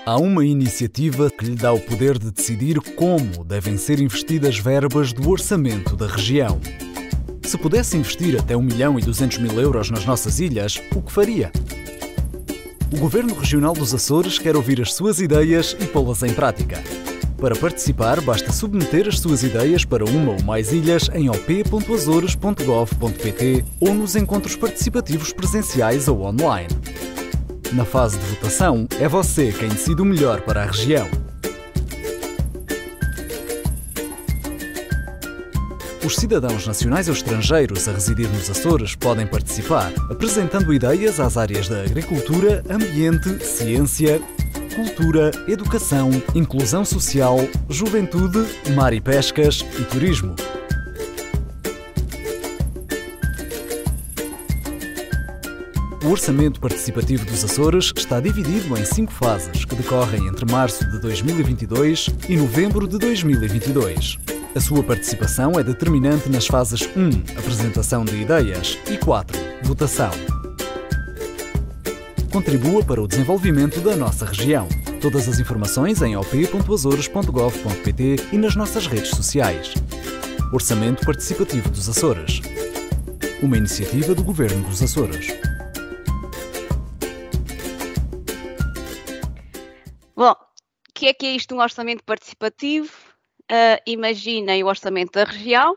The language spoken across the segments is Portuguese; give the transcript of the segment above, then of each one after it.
Há uma iniciativa que lhe dá o poder de decidir como devem ser investidas verbas do orçamento da região. Se pudesse investir até 1.200.000 euros nas nossas ilhas, o que faria? O Governo Regional dos Açores quer ouvir as suas ideias e pô-las em prática. Para participar, basta submeter as suas ideias para uma ou mais ilhas em op.azores.gov.pt ou nos encontros participativos presenciais ou online. Na fase de votação, é você quem decide o melhor para a região. Os cidadãos nacionais ou estrangeiros a residir nos Açores podem participar, apresentando ideias às áreas da agricultura, ambiente, ciência, cultura, educação, inclusão social, juventude, mar e pescas e turismo. O Orçamento Participativo dos Açores está dividido em 5 fases, que decorrem entre março de 2022 e novembro de 2022. A sua participação é determinante nas fases 1, apresentação de ideias, e 4, votação. Contribua para o desenvolvimento da nossa região. Todas as informações em op.azores.gov.pt e nas nossas redes sociais. Orçamento Participativo dos Açores. Uma iniciativa do Governo dos Açores. Bom, o que é isto, um orçamento participativo? Imaginem o orçamento da região,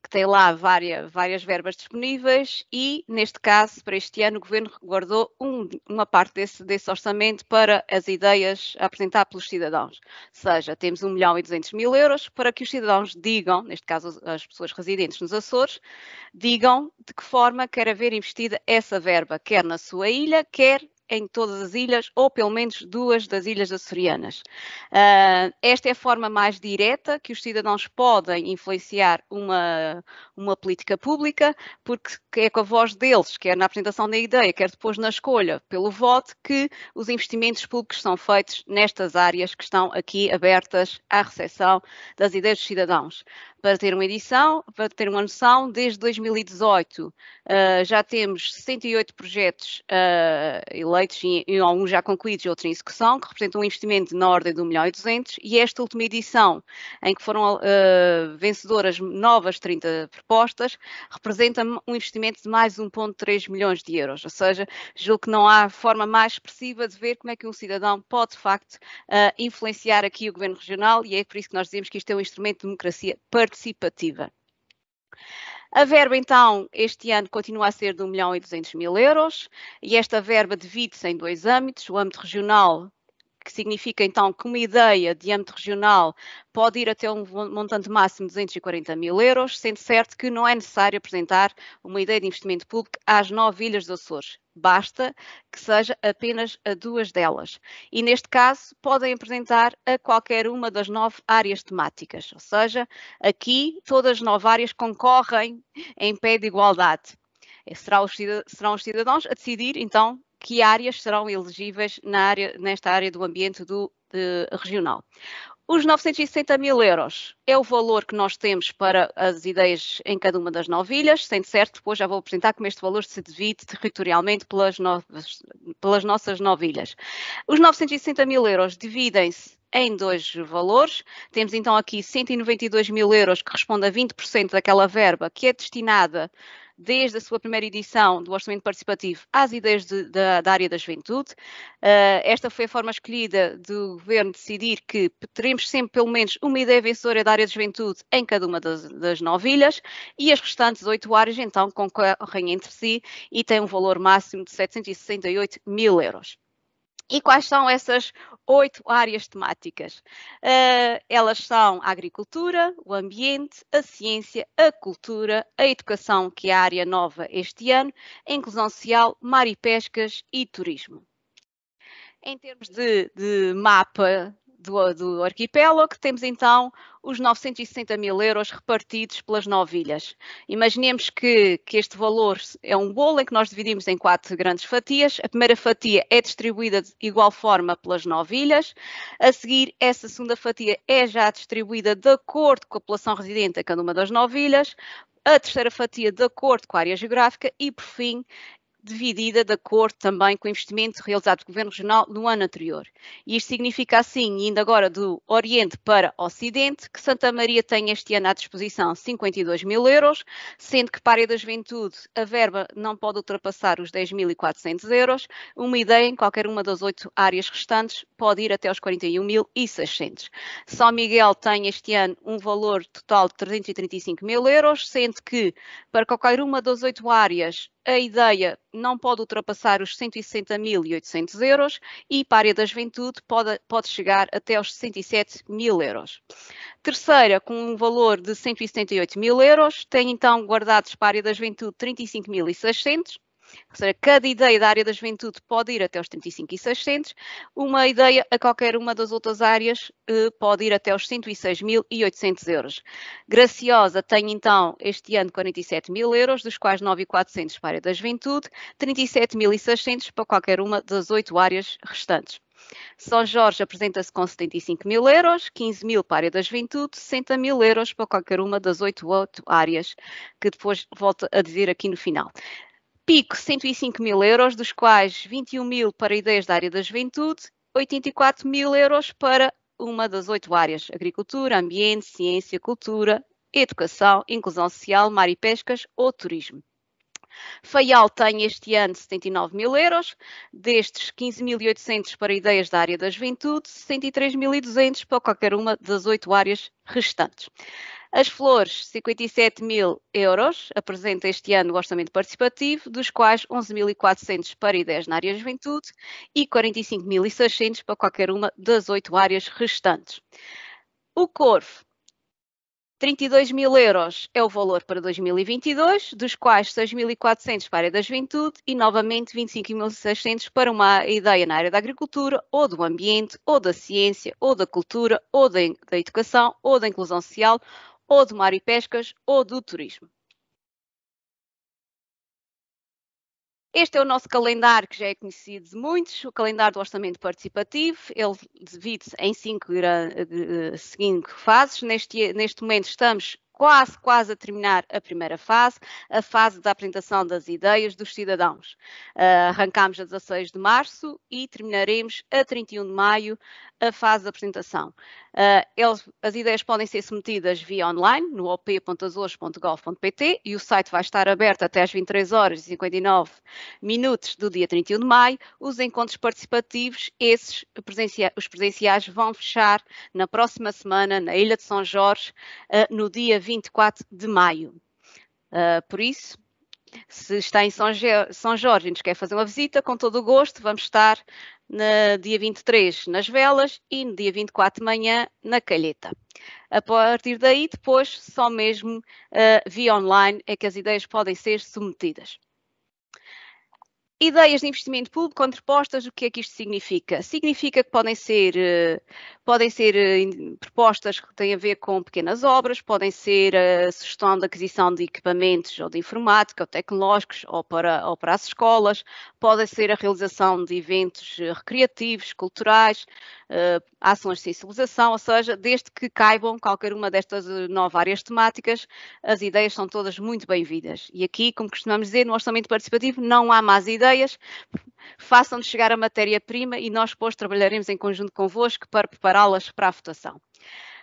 que tem lá várias verbas disponíveis e, neste caso, para este ano, o Governo guardou uma parte desse orçamento para as ideias a apresentar pelos cidadãos. Ou seja, temos 1.200.000 euros para que os cidadãos digam, neste caso as pessoas residentes nos Açores, digam de que forma quer haver investida essa verba, quer na sua ilha, quer em todas as ilhas, ou pelo menos 2 das ilhas açorianas. Esta é a forma mais direta que os cidadãos podem influenciar uma política pública, porque é com a voz deles, quer na apresentação da ideia, quer depois na escolha pelo voto, que os investimentos públicos são feitos nestas áreas que estão aqui abertas à recepção das ideias dos cidadãos. Para ter uma noção, desde 2018 já temos 68 projetos eleitos, e alguns já concluídos e outros em execução, que representam um investimento na ordem de 1.200.000, e esta última edição, em que foram vencedoras novas 30 propostas, representa um investimento de mais 1,3 milhões de euros, ou seja, julgo que não há forma mais expressiva de ver como é que um cidadão pode, de facto, influenciar aqui o Governo Regional, e é por isso que nós dizemos que isto é um instrumento de democracia participativa. A verba, então, este ano continua a ser de 1.200.000 euros, e esta verba divide-se em 2 âmbitos: o âmbito regional, que significa então que uma ideia de âmbito regional pode ir até um montante máximo de 240.000 euros, sendo certo que não é necessário apresentar uma ideia de investimento público às 9 ilhas dos Açores. Basta que seja apenas a 2 delas. E neste caso podem apresentar a qualquer uma das 9 áreas temáticas. Ou seja, aqui todas as 9 áreas concorrem em pé de igualdade. Serão os cidadãos a decidir, então, que áreas serão elegíveis nesta área do ambiente regional. Os 960.000 euros é o valor que nós temos para as ideias em cada uma das 9 ilhas, sendo certo, depois já vou apresentar como este valor se divide territorialmente pelas nossas 9 ilhas. Os 960.000 euros dividem-se em 2 valores. Temos então aqui 192.000 euros, que responde a 20% daquela verba que é destinada desde a sua primeira edição do Orçamento Participativo às ideias da área da juventude. Esta foi a forma escolhida do Governo decidir que teremos sempre pelo menos uma ideia vencedora da área de juventude em cada uma das 9 ilhas, e as restantes 8 áreas então concorrem entre si e têm um valor máximo de 768.000 euros. E quais são essas 8 áreas temáticas? Elas são a agricultura, o ambiente, a ciência, a cultura, a educação, que é a área nova este ano, a inclusão social, mar e pescas e turismo. Em termos de mapa do arquipélago, temos então os 960.000 euros repartidos pelas 9 ilhas. Imaginemos que este valor é um bolo em que nós dividimos em 4 grandes fatias. A primeira fatia é distribuída de igual forma pelas 9 ilhas. A seguir, essa segunda fatia é já distribuída de acordo com a população residente a cada uma das 9 ilhas. A terceira fatia de acordo com a área geográfica e, por fim, dividida de acordo também com o investimento realizado pelo Governo Regional no ano anterior. E isto significa assim, indo agora do Oriente para Ocidente, que Santa Maria tem este ano à disposição 52 mil euros, sendo que para a área da juventude a verba não pode ultrapassar os 10.400 euros, uma ideia em qualquer uma das 8 áreas restantes pode ir até os 41.600. São Miguel tem este ano um valor total de 335 mil euros, sendo que para qualquer uma das 8 áreas a ideia não pode ultrapassar os 160.800 euros e para a área da juventude pode chegar até aos 67 mil euros. Terceira, com um valor de 178 mil euros, tem então guardados para a área da juventude 35.600. Ou seja, cada ideia da área da juventude pode ir até aos 35.600, uma ideia a qualquer uma das outras áreas pode ir até aos 106.800 euros. Graciosa tem então este ano 47 mil euros, dos quais 9.400 para a área da juventude, 37.600 para qualquer uma das 8 áreas restantes. São Jorge apresenta-se com 75 mil euros, 15 mil para a área da juventude, 60 mil euros para qualquer uma das 8 áreas, que depois volto a dizer aqui no final. Pico, 105 mil euros, dos quais 21 mil para ideias da área da juventude, 84 mil euros para uma das 8 áreas, agricultura, ambiente, ciência, cultura, educação, inclusão social, mar e pescas ou turismo. Faial tem este ano 79 mil euros, destes 15.800 para ideias da área da juventude, 63.200 para qualquer uma das 8 áreas restantes. As Flores, 57 mil euros, apresenta este ano o orçamento participativo, dos quais 11.400 para ideias na área da juventude e 45.600 para qualquer uma das 8 áreas restantes. O Corvo, 32 mil euros é o valor para 2022, dos quais 6.400 para a área da juventude e novamente 25.600 para uma ideia na área da agricultura, ou do ambiente, ou da ciência, ou da cultura, ou da educação, ou da inclusão social, ou do mar e pescas, ou do turismo. Este é o nosso calendário que já é conhecido de muitos, o calendário do orçamento participativo. Ele divide-se em 5 fases. Neste momento estamos quase a terminar a primeira fase, a fase da apresentação das ideias dos cidadãos. Arrancamos a 16 de março e terminaremos a 31 de maio a fase de apresentação. As ideias podem ser submetidas via online no op.azores.gov.pt e o site vai estar aberto até às 23 horas e 59 minutos do dia 31 de maio. Os encontros participativos, os presenciais, vão fechar na próxima semana na Ilha de São Jorge, no dia 24 de maio. Por isso, se está em São Jorge e nos quer fazer uma visita, com todo o gosto, vamos estar no dia 23 nas Velas e no dia 24 de manhã na Calheta. A partir daí, depois, só mesmo via online é que as ideias podem ser submetidas. Ideias de investimento público contrapostas, o que é que isto significa? Significa que podem ser propostas que têm a ver com pequenas obras, podem ser a sugestão de aquisição de equipamentos ou de informática ou tecnológicos ou para as escolas, podem ser a realização de eventos recreativos, culturais, ações de sensibilização, ou seja, desde que caibam qualquer uma destas 9 áreas temáticas, as ideias são todas muito bem-vindas. E aqui, como costumamos dizer, no orçamento participativo não há más ideias, façam-nos chegar a matéria-prima e nós depois trabalharemos em conjunto convosco para prepará-las para a votação.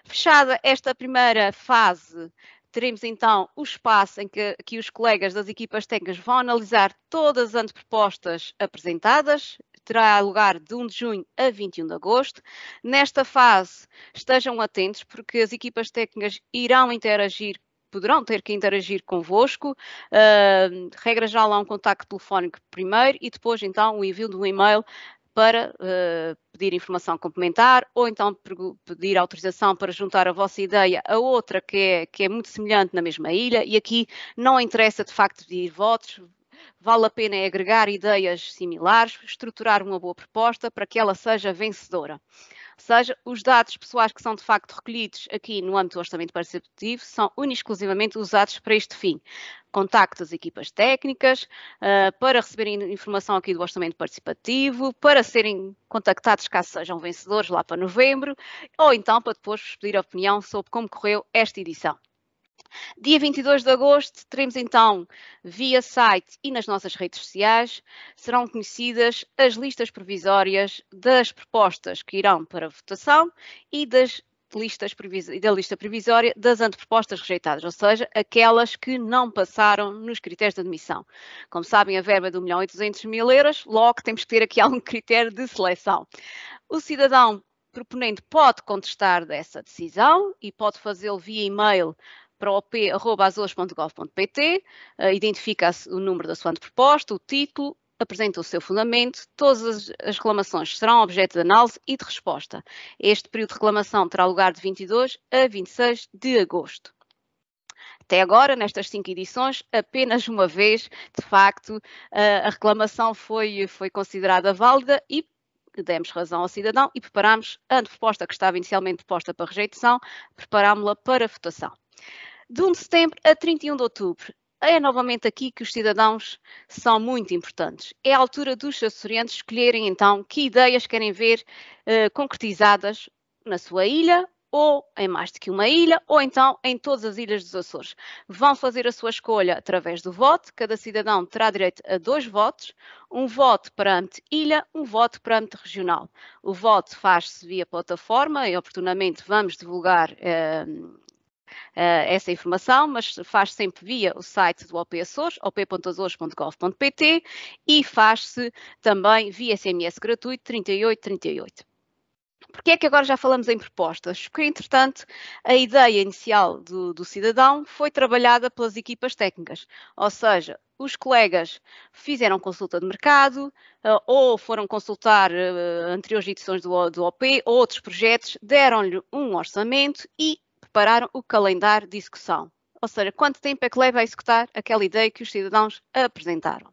Fechada esta primeira fase, teremos então o espaço em que os colegas das equipas técnicas vão analisar todas as antepropostas apresentadas. Terá lugar de 1 de junho a 21 de agosto. Nesta fase, estejam atentos porque as equipas técnicas poderão ter que interagir convosco. Regra geral, há um contacto telefónico primeiro e depois, então, o envio de um e-mail para pedir informação complementar ou então pedir autorização para juntar a vossa ideia a outra que é muito semelhante na mesma ilha. E aqui não interessa, de facto, pedir votos. Vale a pena agregar ideias similares, estruturar uma boa proposta para que ela seja vencedora. Ou seja, os dados pessoais que são de facto recolhidos aqui no âmbito do orçamento participativo são única e exclusivamente usados para este fim. Contacto das equipas técnicas, para receberem informação aqui do orçamento participativo, para serem contactados caso sejam vencedores lá para novembro, ou então para depois vos pedir opinião sobre como correu esta edição. Dia 22 de agosto, teremos então, via site e nas nossas redes sociais, serão conhecidas as listas provisórias das propostas que irão para votação e da lista provisória das antepropostas rejeitadas, ou seja, aquelas que não passaram nos critérios de admissão. Como sabem, a verba é de 1.200.000 euros, logo temos que ter aqui algum critério de seleção. O cidadão proponente pode contestar dessa decisão e pode fazê-lo via e-mail para op@azores.gov.pt, identifica o número da sua anteproposta, o título, apresenta o seu fundamento, todas as reclamações serão objeto de análise e de resposta. Este período de reclamação terá lugar de 22 a 26 de agosto. Até agora, nestas 5 edições, apenas uma vez, de facto, a reclamação foi considerada válida e demos razão ao cidadão e preparámos a anteproposta que estava inicialmente posta para rejeição, preparámos-la para votação. De 1 de setembro a 31 de outubro, é novamente aqui que os cidadãos são muito importantes. É a altura dos assessoriantes escolherem então que ideias querem ver concretizadas na sua ilha, ou em mais do que uma ilha, ou então em todas as ilhas dos Açores. Vão fazer a sua escolha através do voto, cada cidadão terá direito a 2 votos, um voto para âmbito ilha, um voto para âmbito regional. O voto faz-se via plataforma e oportunamente vamos divulgar essa informação, mas faz sempre via o site do OP Açores, op.azores.gov.pt, e faz-se também via SMS gratuito 3838. Porquê é que agora já falamos em propostas? Porque, entretanto, a ideia inicial do cidadão foi trabalhada pelas equipas técnicas, ou seja, os colegas fizeram consulta de mercado ou foram consultar anteriores edições do OP ou outros projetos, deram-lhe um orçamento e prepararam o calendário de execução. Ou seja, quanto tempo é que leva a executar aquela ideia que os cidadãos apresentaram.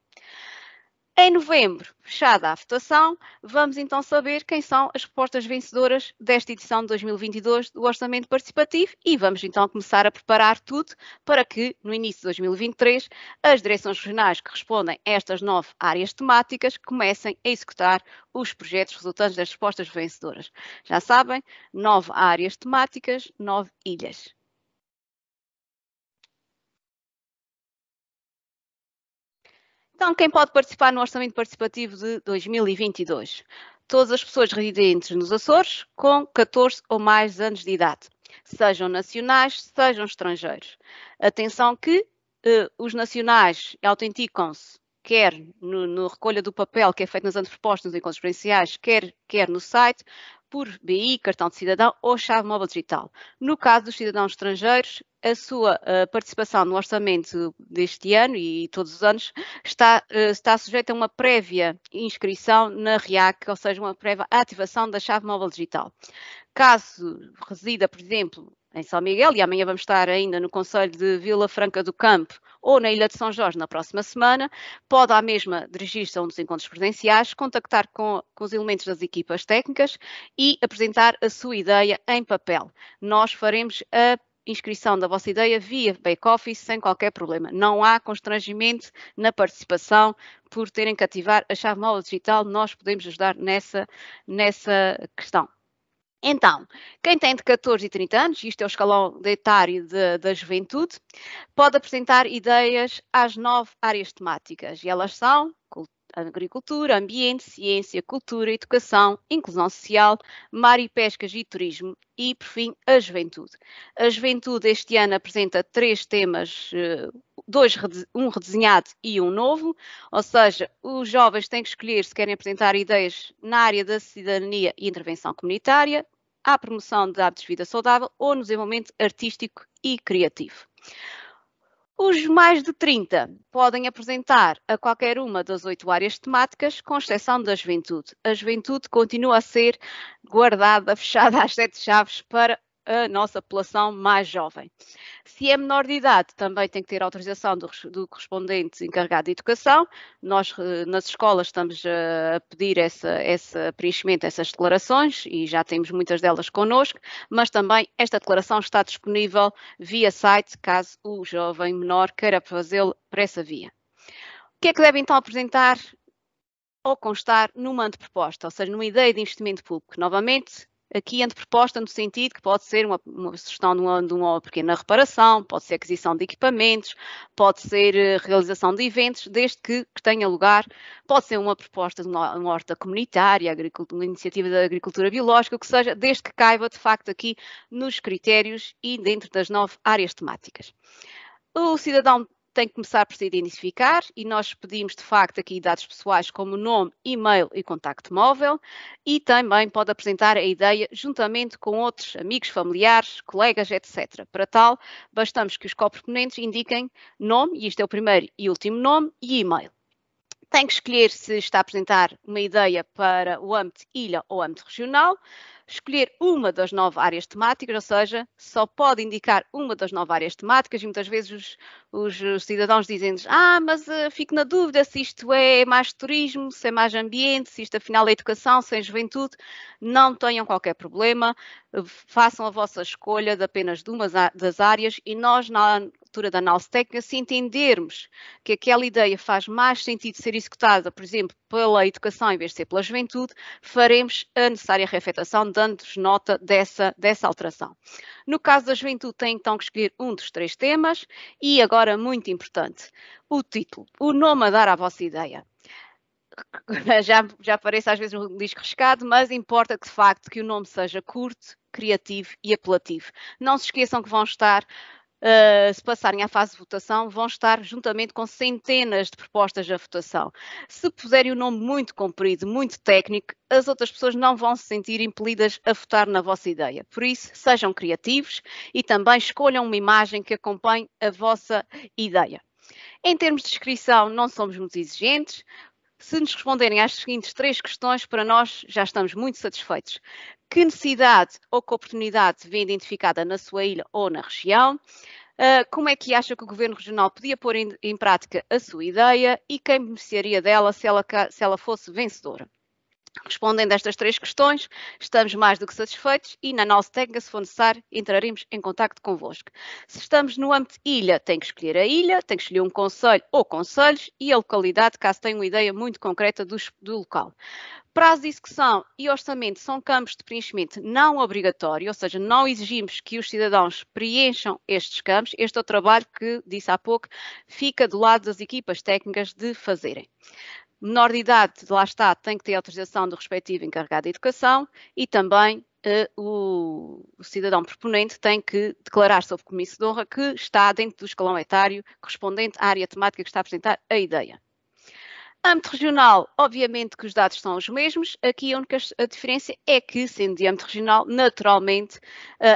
Em novembro, fechada a votação, vamos então saber quem são as propostas vencedoras desta edição de 2022 do Orçamento Participativo e vamos então começar a preparar tudo para que, no início de 2023, as direções regionais que respondem a estas 9 áreas temáticas comecem a executar os projetos resultantes das propostas vencedoras. Já sabem, 9 áreas temáticas, 9 ilhas. Então, quem pode participar no Orçamento Participativo de 2022? Todas as pessoas residentes nos Açores com 14 ou mais anos de idade, sejam nacionais, sejam estrangeiros. Atenção que os nacionais autenticam-se quer no recolha do papel que é feito nas antepropostas, nos encontros presenciais, quer no site, por BI, cartão de cidadão ou chave móvel digital. No caso dos cidadãos estrangeiros, a sua participação no orçamento deste ano e todos os anos está sujeita a uma prévia inscrição na RIAC, ou seja, uma prévia ativação da chave móvel digital. Caso resida, por exemplo, em São Miguel, e amanhã vamos estar ainda no concelho de Vila Franca do Campo ou na Ilha de São Jorge na próxima semana, pode à mesma dirigir-se a um dos encontros presenciais, contactar com os elementos das equipas técnicas e apresentar a sua ideia em papel. Nós faremos a inscrição da vossa ideia via back-office sem qualquer problema. Não há constrangimento na participação por terem que ativar a chave móvel digital, nós podemos ajudar nessa questão. Então, quem tem de 14 e 30 anos, isto é o escalão de etário da juventude, pode apresentar ideias às 9 áreas temáticas, e elas são agricultura, ambiente, ciência, cultura, educação, inclusão social, mar e pescas e turismo e, por fim, a juventude. A juventude este ano apresenta 3 temas, um redesenhado e um novo, ou seja, os jovens têm que escolher se querem apresentar ideias na área da cidadania e intervenção comunitária, à promoção de hábitos de vida saudável ou no desenvolvimento artístico e criativo. Os mais de 30 podem apresentar a qualquer uma das 8 áreas temáticas, com exceção da juventude. A juventude continua a ser guardada, fechada às 7 chaves para a nossa população mais jovem. Se é menor de idade, também tem que ter autorização do correspondente encarregado de educação. Nós, nas escolas, estamos a pedir esse preenchimento, essas declarações, e já temos muitas delas connosco, mas também esta declaração está disponível via site, caso o jovem menor queira fazê-lo por essa via. O que é que deve então apresentar ou constar numa anteproposta, ou seja, numa ideia de investimento público? Novamente, aqui entre proposta no sentido que pode ser uma sugestão de uma pequena reparação, pode ser aquisição de equipamentos, pode ser realização de eventos, desde que tenha lugar, pode ser uma proposta de uma horta comunitária, uma iniciativa da agricultura biológica, o que seja, desde que caiba de facto aqui nos critérios e dentro das 9 áreas temáticas. O cidadão tem que começar por se identificar e nós pedimos de facto aqui dados pessoais como nome, e-mail e contacto móvel e também pode apresentar a ideia juntamente com outros amigos, familiares, colegas, etc. Para tal, bastamos que os coproponentes indiquem nome, e isto é o primeiro e último nome, e e-mail. Tem que escolher se está a apresentar uma ideia para o âmbito ilha ou âmbito regional, escolher uma das 9 áreas temáticas, ou seja, só pode indicar uma das 9 áreas temáticas e muitas vezes os cidadãos dizem-nos mas fico na dúvida se isto é mais turismo, se é mais ambiente, se isto afinal é educação, se é juventude. Não tenham qualquer problema, façam a vossa escolha de apenas de uma das áreas e nós, na altura da análise técnica, se entendermos que aquela ideia faz mais sentido ser executada, por exemplo, pela educação em vez de ser pela juventude, faremos a necessária reafetação, dando-vos nota dessa alteração. No caso da juventude, tem então que escolher um dos 3 temas e agora, muito importante, o título, o nome a dar à vossa ideia. Já parece às vezes um disco riscado, mas importa que de facto que o nome seja curto, criativo e apelativo. Não se esqueçam que vão estar, se passarem à fase de votação, vão estar juntamente com centenas de propostas de votação. Se puserem um nome muito comprido, muito técnico, as outras pessoas não vão se sentir impelidas a votar na vossa ideia. Por isso, sejam criativos e também escolham uma imagem que acompanhe a vossa ideia. Em termos de descrição, não somos muito exigentes. Se nos responderem às seguintes 3 questões, para nós já estamos muito satisfeitos. Que necessidade ou que oportunidade vem identificada na sua ilha ou na região? Como é que acha que o Governo Regional podia pôr em prática a sua ideia e quem beneficiaria dela se ela fosse vencedora? Respondendo a estas 3 questões, estamos mais do que satisfeitos e na análise técnica, se for necessário, entraremos em contacto convosco. Se estamos no âmbito ilha, tem que escolher a ilha, tem que escolher um concelho ou concelhos e a localidade, caso tenha uma ideia muito concreta do local. Prazo de execução e orçamento são campos de preenchimento não obrigatório, ou seja, não exigimos que os cidadãos preencham estes campos. Este é o trabalho que, disse há pouco, fica do lado das equipas técnicas de fazerem. Menor de idade, lá está, tem que ter autorização do respectivo encarregado de educação e também o cidadão proponente tem que declarar sob comício de honra que está dentro do escalão etário correspondente à área temática que está a apresentar a ideia. Âmbito regional, obviamente que os dados são os mesmos, aqui a única diferença é que, sendo de âmbito regional, naturalmente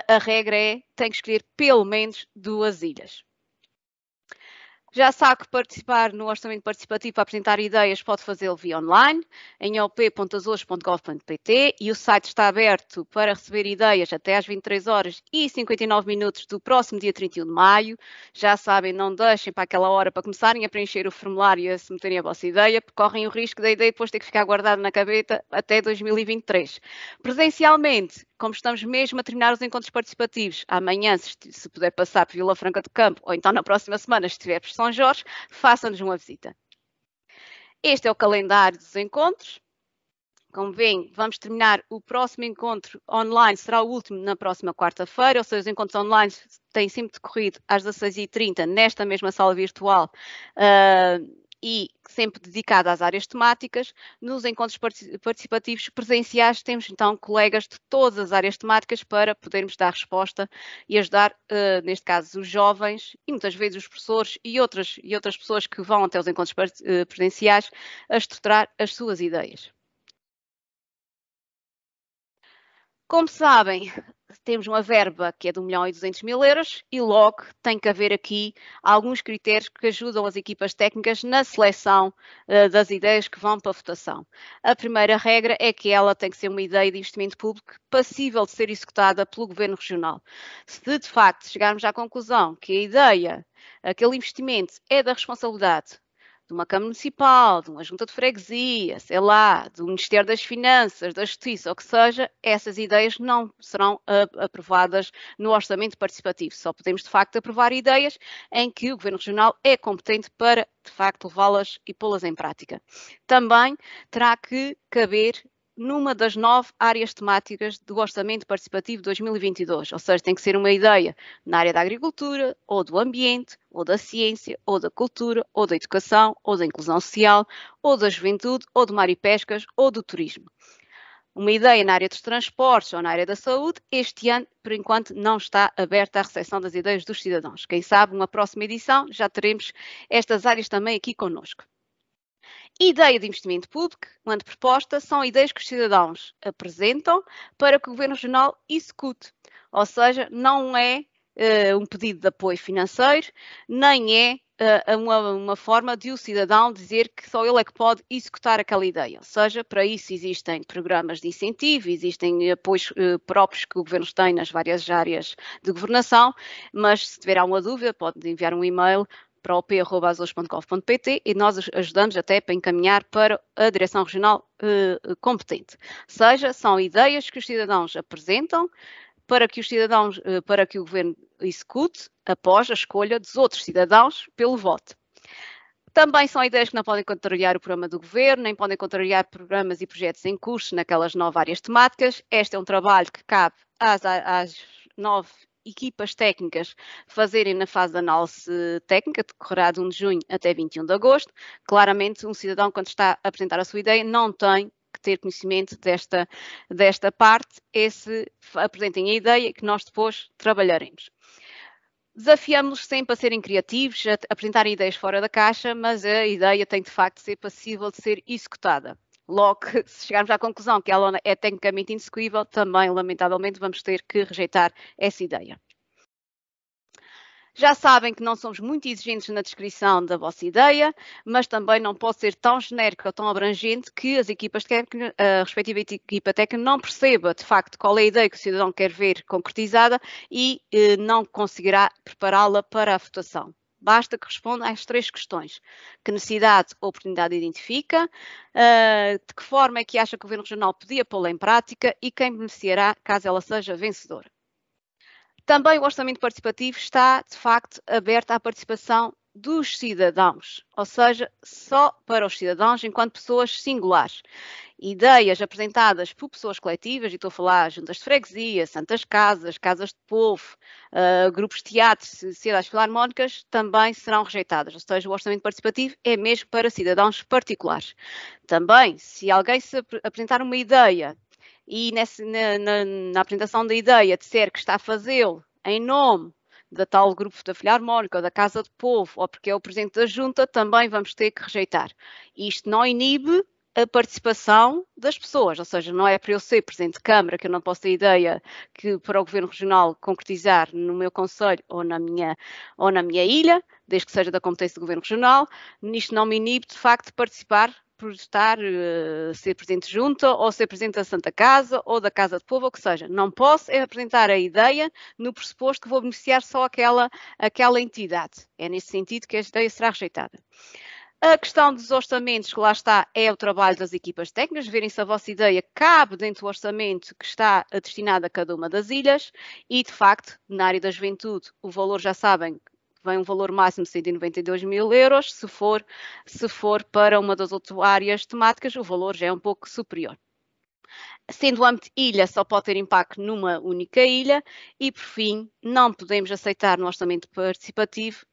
a regra tem que escolher pelo menos 2 ilhas. Já sabe que participar no orçamento participativo para apresentar ideias pode fazê-lo via online, em op.azores.gov.pt e o site está aberto para receber ideias até às 23h59 do próximo dia 31 de maio. Já sabem, não deixem para aquela hora para começarem a preencher o formulário e a submeterem a vossa ideia, porque correm o risco da ideia depois ter que ficar guardada na gaveta até 2023. Presencialmente, como estamos mesmo a terminar os encontros participativos, amanhã, se puder passar por Vila Franca do Campo, ou então na próxima semana, se estiver por São Jorge, façam-nos uma visita. Este é o calendário dos encontros. Como veem, vamos terminar o próximo encontro online, será o último na próxima quarta-feira, ou seja, os encontros online têm sempre decorrido às 16h30 nesta mesma sala virtual e sempre dedicada às áreas temáticas. Nos encontros participativos presenciais temos então colegas de todas as áreas temáticas para podermos dar resposta e ajudar, neste caso, os jovens e muitas vezes os professores e outras pessoas que vão até os encontros presenciais a estruturar as suas ideias. Como sabem, temos uma verba que é de 1.200.000 euros e logo tem que haver aqui alguns critérios que ajudam as equipas técnicas na seleção das ideias que vão para a votação. A primeira regra é que ela tem que ser uma ideia de investimento público passível de ser executada pelo Governo Regional. Se de facto chegarmos à conclusão que a ideia, aquele investimento é da responsabilidade de uma Câmara Municipal, de uma Junta de Freguesia, sei lá, do Ministério das Finanças, da Justiça, ou o que seja, essas ideias não serão aprovadas no orçamento participativo. Só podemos, de facto, aprovar ideias em que o Governo Regional é competente para, de facto, levá-las e pô-las em prática. Também terá que caber numa das 9 áreas temáticas do Orçamento Participativo 2022, ou seja, tem que ser uma ideia na área da agricultura, ou do ambiente, ou da ciência, ou da cultura, ou da educação, ou da inclusão social, ou da juventude, ou do mar e pescas, ou do turismo. Uma ideia na área dos transportes ou na área da saúde, este ano, por enquanto, não está aberta à recepção das ideias dos cidadãos. Quem sabe, numa próxima edição, já teremos estas áreas também aqui connosco. Ideia de investimento público, uma proposta, são ideias que os cidadãos apresentam para que o Governo Regional execute. Ou seja, não é um pedido de apoio financeiro, nem é uma forma de o cidadão dizer que só ele é que pode executar aquela ideia. Ou seja, para isso existem programas de incentivo, existem apoios próprios que o Governo tem nas várias áreas de governação, mas se tiver alguma dúvida pode enviar um e-mail para op@azores.gov.pt e nós ajudamos até para encaminhar para a direção regional competente. Ou seja, são ideias que os cidadãos apresentam para que os cidadãos, para que o governo execute após a escolha dos outros cidadãos pelo voto. Também são ideias que não podem contrariar o programa do governo, nem podem contrariar programas e projetos em curso naquelas 9 áreas temáticas. Este é um trabalho que cabe às 9 equipas técnicas fazerem na fase de análise técnica, decorrerá de 1 de junho até 21 de agosto. Claramente, um cidadão, quando está a apresentar a sua ideia, não tem que ter conhecimento desta parte, apresentem a ideia que nós depois trabalharemos. Desafiamos-los sempre a serem criativos, a apresentarem ideias fora da caixa, mas a ideia tem de facto de ser passível de ser executada. Logo, se chegarmos à conclusão que ela é tecnicamente inexecuível, também, lamentavelmente, vamos ter que rejeitar essa ideia. Já sabem que não somos muito exigentes na descrição da vossa ideia, mas também não pode ser tão genérica ou tão abrangente que as equipas técnicas, a respectiva equipa técnica não perceba de facto qual é a ideia que o cidadão quer ver concretizada e não conseguirá prepará-la para a votação. Basta que responda às 3 questões. Que necessidade ou oportunidade identifica? De que forma é que acha que o Governo Regional podia pô-la em prática? E quem beneficiará caso ela seja vencedora? Também o orçamento participativo está, de facto, aberto à participação dos cidadãos, ou seja, só para os cidadãos enquanto pessoas singulares. Ideias apresentadas por pessoas coletivas, e estou a falar juntas de freguesia, santas casas, casas de povo, grupos de teatro, sociedades filarmónicas, também serão rejeitadas. Ou seja, o orçamento participativo é mesmo para cidadãos particulares. Também, se alguém se apresentar uma ideia e na apresentação da ideia disser que está a fazê-lo em nome da tal grupo da Filarmónica ou da Casa de Povo ou porque é o Presidente da Junta, também vamos ter que rejeitar. Isto não inibe a participação das pessoas, ou seja, não é para eu ser Presidente de Câmara que eu não posso ter ideia que para o Governo Regional concretizar no meu concelho ou na minha ilha, desde que seja da competência do Governo Regional, isto não me inibe de facto de participar por estar, ser Presidente de Junta ou ser Presidente da Santa Casa ou da Casa de Povo, ou que seja. Não posso apresentar a ideia no pressuposto que vou beneficiar só aquela entidade. É nesse sentido que a ideia será rejeitada. A questão dos orçamentos, que lá está, é o trabalho das equipas técnicas, verem se a vossa ideia cabe dentro do orçamento que está destinado a cada uma das ilhas e, de facto, na área da juventude, o valor, já sabem, vem um valor máximo de 192.000 euros, se for para uma das outras áreas temáticas, o valor já é um pouco superior. Sendo o âmbito ilha, só pode ter impacto numa única ilha e, por fim, não podemos aceitar no orçamento participativo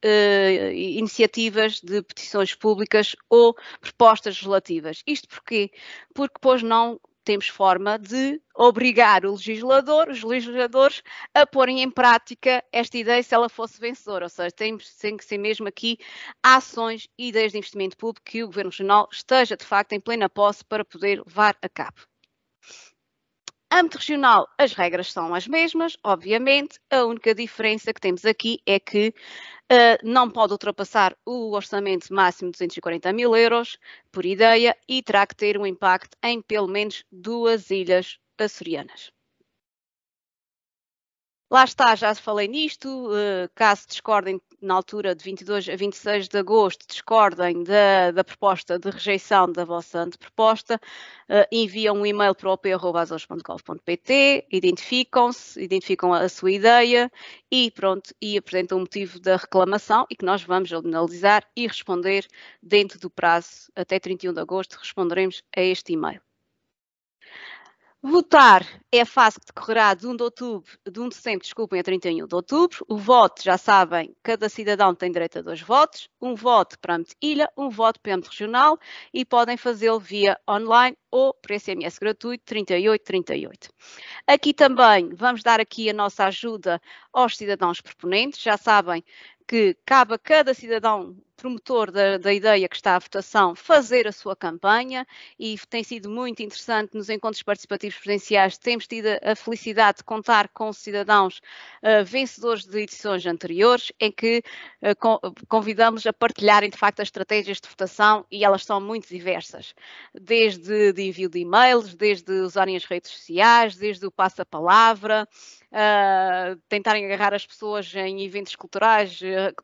iniciativas de petições públicas ou propostas relativas. Isto porquê? Porque depois não temos forma de obrigar os legisladores a porem em prática esta ideia se ela fosse vencedora. Ou seja, tem que ser mesmo aqui ações e ideias de investimento público que o Governo Regional esteja, de facto, em plena posse para poder levar a cabo. Âmbito regional, as regras são as mesmas, obviamente. A única diferença que temos aqui é que não pode ultrapassar o orçamento máximo de 240.000 euros por ideia e terá que ter um impacto em pelo menos 2 ilhas açorianas. Lá está, já falei nisto, caso discordem na altura de 22 a 26 de agosto, discordem da proposta de rejeição da vossa anteproposta, enviam um e-mail para op@azores.gov.pt, identificam-se, identificam a sua ideia e pronto, e apresentam o motivo da reclamação e que nós vamos analisar e responder dentro do prazo, até 31 de agosto, responderemos a este e-mail. Votar é a fase que decorrerá de 1 de setembro, desculpem, a 31 de outubro. O voto, já sabem, cada cidadão tem direito a 2 votos, um voto para âmbito ilha, um voto para âmbito regional e podem fazê-lo via online ou por SMS gratuito 3838. Aqui também vamos dar aqui a nossa ajuda aos cidadãos proponentes. Já sabem que cabe a cada cidadão promotor da ideia que está à votação fazer a sua campanha e tem sido muito interessante nos encontros participativos presenciais. Temos tido a felicidade de contar com cidadãos vencedores de edições anteriores, em que convidamos a partilharem de facto as estratégias de votação e elas são muito diversas, desde de envio de e-mails, desde usarem as redes sociais, desde o passa-palavra, tentarem agarrar as pessoas em eventos culturais,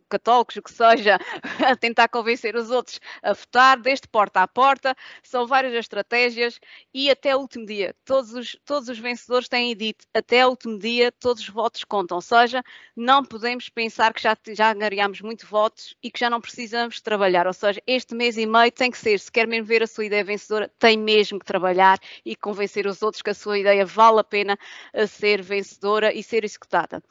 católicos, o que seja, a tentar convencer os outros a votar, desde porta a porta. São várias estratégias e até o último dia. Todos os vencedores têm dito, até o último dia, todos os votos contam. Ou seja, não podemos pensar que já angariamos muito votos e que já não precisamos trabalhar. Ou seja, este mês e meio tem que ser, se quer mesmo ver a sua ideia vencedora, tem mesmo que trabalhar e convencer os outros que a sua ideia vale a pena ser vencedora e ser executada.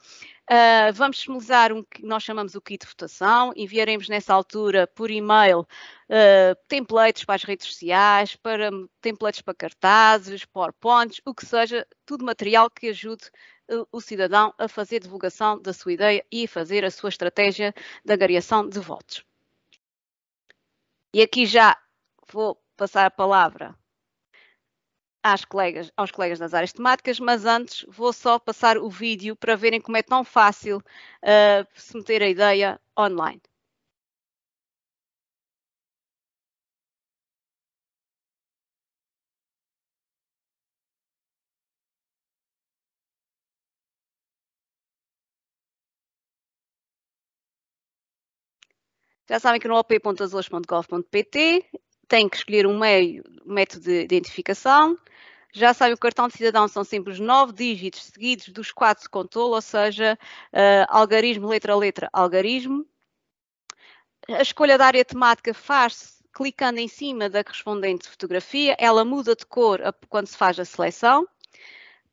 Vamos disponibilizar um que nós chamamos o kit de votação, enviaremos nessa altura por e-mail templates para as redes sociais, templates para cartazes, PowerPoints, o que seja, tudo material que ajude o cidadão a fazer divulgação da sua ideia e a fazer a sua estratégia de angariação de votos. E aqui já vou passar a palavra aos colegas das áreas temáticas, mas antes vou só passar o vídeo para verem como é tão fácil submeter a ideia online. Já sabem que no op.azores.gov.pt têm que escolher um método de identificação. Já sabem que o cartão de cidadão são simples 9 dígitos seguidos dos 4 de controle, ou seja, algarismo, letra a letra, algarismo. A escolha da área temática faz-se clicando em cima da correspondente fotografia, ela muda de cor quando se faz a seleção.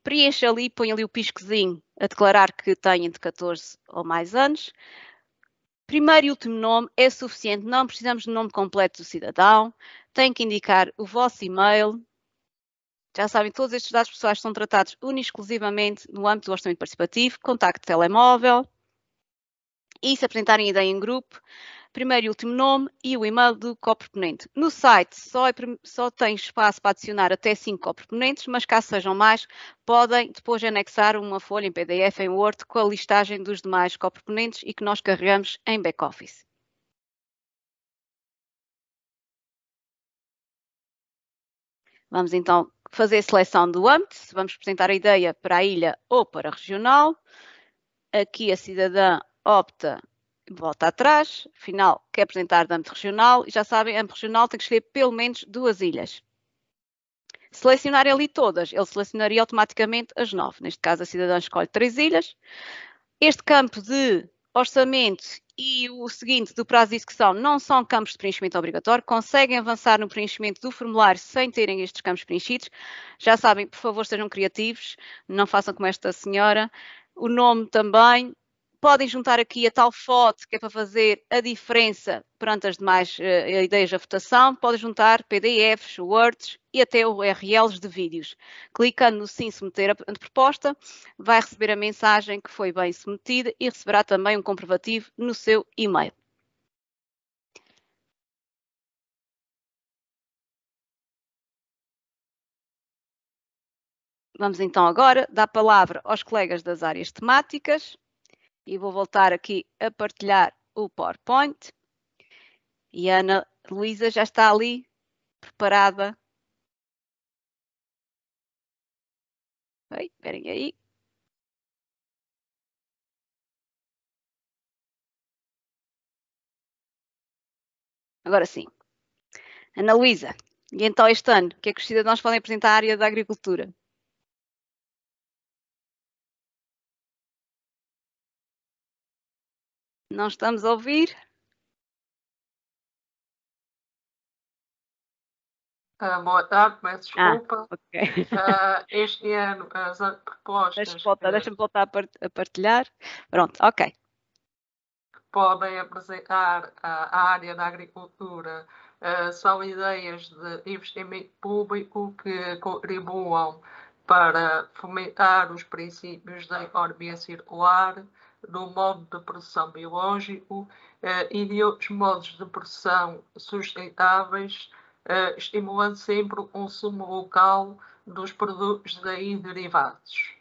Preenche ali, põe ali o piscozinho a declarar que tem entre 14 ou mais anos. Primeiro e último nome é suficiente, não precisamos do nome completo do cidadão. Tem que indicar o vosso e-mail. Já sabem, todos estes dados pessoais são tratados única e exclusivamente no âmbito do orçamento participativo, contacto de telemóvel e se apresentarem ideia em grupo, primeiro e último nome e o e-mail do coproponente. No site só tem espaço para adicionar até 5 coproponentes, mas caso sejam mais, podem depois anexar uma folha em PDF, em Word, com a listagem dos demais coproponentes e que nós carregamos em back-office. Vamos então fazer a seleção do âmbito, vamos apresentar a ideia para a ilha ou para a regional. Aqui a cidadã opta, volta atrás, afinal quer apresentar de âmbito regional, e já sabem, âmbito regional tem que escolher pelo menos 2 ilhas. Selecionar ali todas, ele selecionaria automaticamente as 9. Neste caso a cidadã escolhe 3 ilhas. Este campo de orçamento e o seguinte do prazo de execução não são campos de preenchimento obrigatório, conseguem avançar no preenchimento do formulário sem terem estes campos preenchidos. Já sabem, por favor, sejam criativos, não façam como esta senhora. O nome também. Podem juntar aqui a tal foto que é para fazer a diferença perante as demais ideias da votação. Podem juntar PDFs, Words e até URLs de vídeos. Clicando no sim submeter a proposta, vai receber a mensagem que foi bem submetida e receberá também um comprovativo no seu e-mail. Vamos então agora dar a palavra aos colegas das áreas temáticas e vou voltar aqui a partilhar o PowerPoint. E a Ana Luísa já está ali preparada. Esperem aí. Agora sim. Ana Luísa, e então este ano, o que é que os cidadãos podem apresentar à área da agricultura? Não estamos a ouvir? Boa tarde, peço desculpa. Ok. Este ano as propostas Deixa-me voltar a partilhar. Pronto, ok. podem apresentar à área da agricultura são ideias de investimento público que contribuam para fomentar os princípios da economia circular, do modo de produção biológico e de outros modos de produção sustentáveis, estimulando sempre o consumo local dos produtos daí derivados.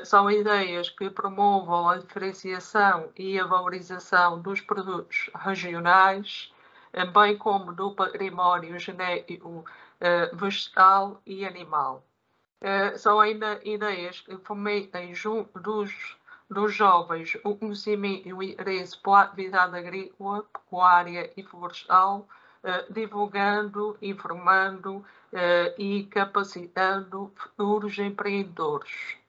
São ideias que promovam a diferenciação e a valorização dos produtos regionais, bem como do património genético vegetal e animal. São ainda ideias que fomentem junto dos jovens o conhecimento e o interesse pela atividade agrícola, pecuária e florestal, divulgando, informando e capacitando futuros empreendedores.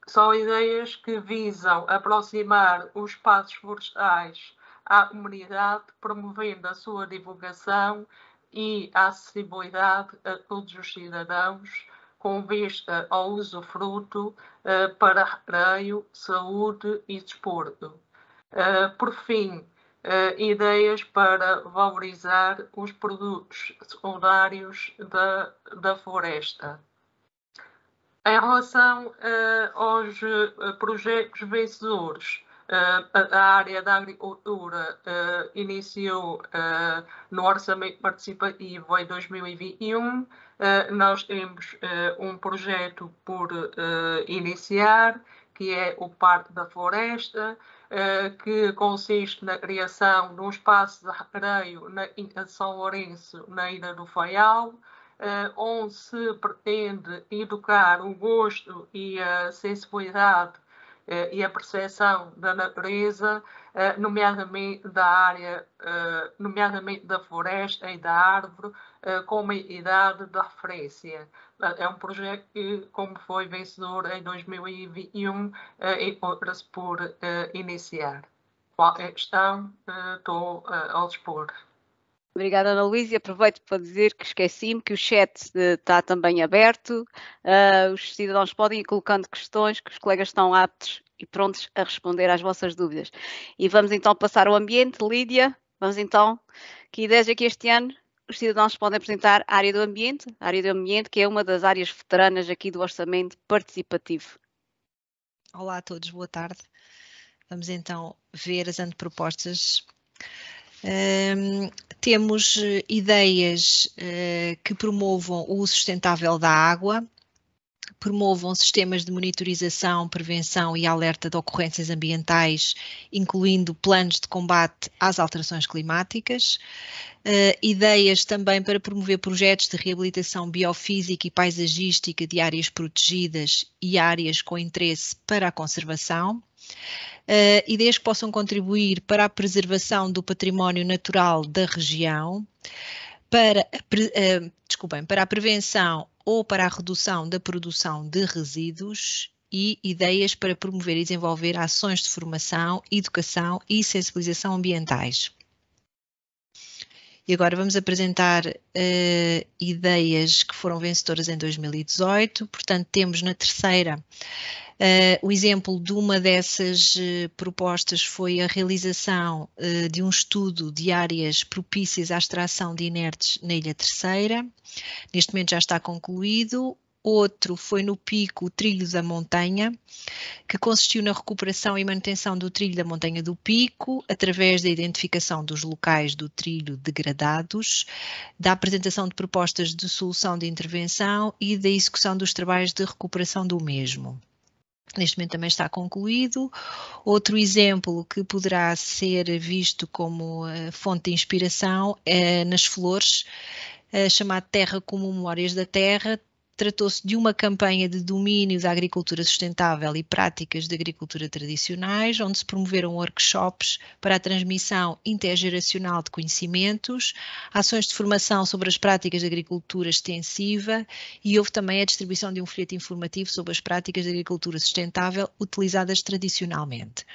São ideias que visam aproximar os espaços florestais à comunidade, promovendo a sua divulgação e a acessibilidade a todos os cidadãos, com vista ao usufruto para recreio, saúde e desporto. Por fim, ideias para valorizar os produtos secundários da floresta. Em relação aos projetos vencedores, a área da agricultura iniciou no orçamento participativo em 2021. Nós temos um projeto por iniciar, que é o Parque da Floresta, que consiste na criação de um espaço de recreio na Ilha de São Lourenço, na Ilha do Faial, onde se pretende educar o gosto e a sensibilidade e a percepção da natureza, nomeadamente da área, nomeadamente da floresta e da árvore, como idade da referência. É um projeto que, como foi vencedor em 2021, encontra-se por iniciar. Qualquer questão, estou ao dispor. Obrigada, Ana Luísa, e aproveito para dizer que esqueci-me que o chat está também aberto. Os cidadãos podem ir colocando questões, que os colegas estão aptos e prontos a responder às vossas dúvidas. E vamos então passar ao ambiente. Lídia, vamos então, que ideias é que este ano os cidadãos podem apresentar a área do ambiente, que é uma das áreas veteranas aqui do orçamento participativo. Olá a todos, boa tarde. Vamos então ver as antepropostas. Temos ideias que promovam o uso sustentável da água, promovam sistemas de monitorização, prevenção e alerta de ocorrências ambientais, incluindo planos de combate às alterações climáticas, ideias também para promover projetos de reabilitação biofísica e paisagística de áreas protegidas e áreas com interesse para a conservação, ideias que possam contribuir para a preservação do património natural da região, para a prevenção ou para a redução da produção de resíduos e ideias para promover e desenvolver ações de formação, educação e sensibilização ambientais. E agora vamos apresentar ideias que foram vencedoras em 2018, portanto temos na terceira o exemplo de uma dessas propostas foi a realização de um estudo de áreas propícias à extração de inertes na Ilha Terceira. Neste momento já está concluído. Outro foi no Pico, o Trilho da Montanha, que consistiu na recuperação e manutenção do trilho da Montanha do Pico, através da identificação dos locais do trilho degradados, da apresentação de propostas de solução de intervenção e da execução dos trabalhos de recuperação do mesmo. Neste momento também está concluído. Outro exemplo que poderá ser visto como fonte de inspiração é nas flores, chamado Terra como Memórias da Terra. Tratou-se de uma campanha de domínio da agricultura sustentável e práticas de agricultura tradicionais, onde se promoveram workshops para a transmissão intergeracional de conhecimentos, ações de formação sobre as práticas de agricultura extensiva e houve também a distribuição de um folheto informativo sobre as práticas de agricultura sustentável utilizadas tradicionalmente.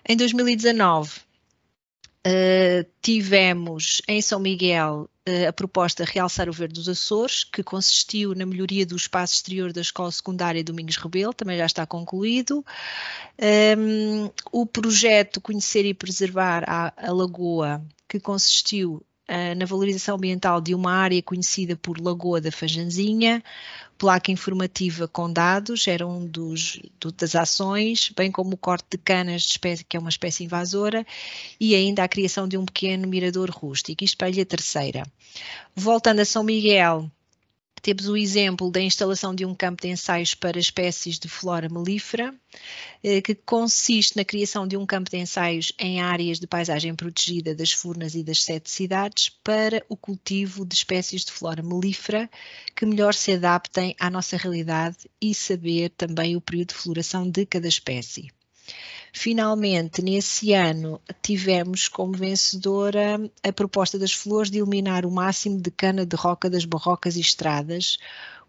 Em 2019, tivemos em São Miguel a proposta Realçar o Verde dos Açores, que consistiu na melhoria do espaço exterior da Escola Secundária Domingos Rebelo, também já está concluído. O projeto Conhecer e Preservar a Lagoa, que consistiu na valorização ambiental de uma área conhecida por Lagoa da Fajanzinha, placa informativa com dados, era das ações, bem como o corte de canas de espécie, que é uma espécie invasora, e ainda a criação de um pequeno mirador rústico. Isto para a Ilha Terceira. Voltando a São Miguel, temos o exemplo da instalação de um campo de ensaios para espécies de flora melífera, que consiste na criação de um campo de ensaios em áreas de paisagem protegida das Furnas e das 7 cidades para o cultivo de espécies de flora melífera que melhor se adaptem à nossa realidade e saber também o período de floração de cada espécie. Finalmente, nesse ano, tivemos como vencedora a proposta das flores de eliminar o máximo de cana de roca das barrocas e estradas,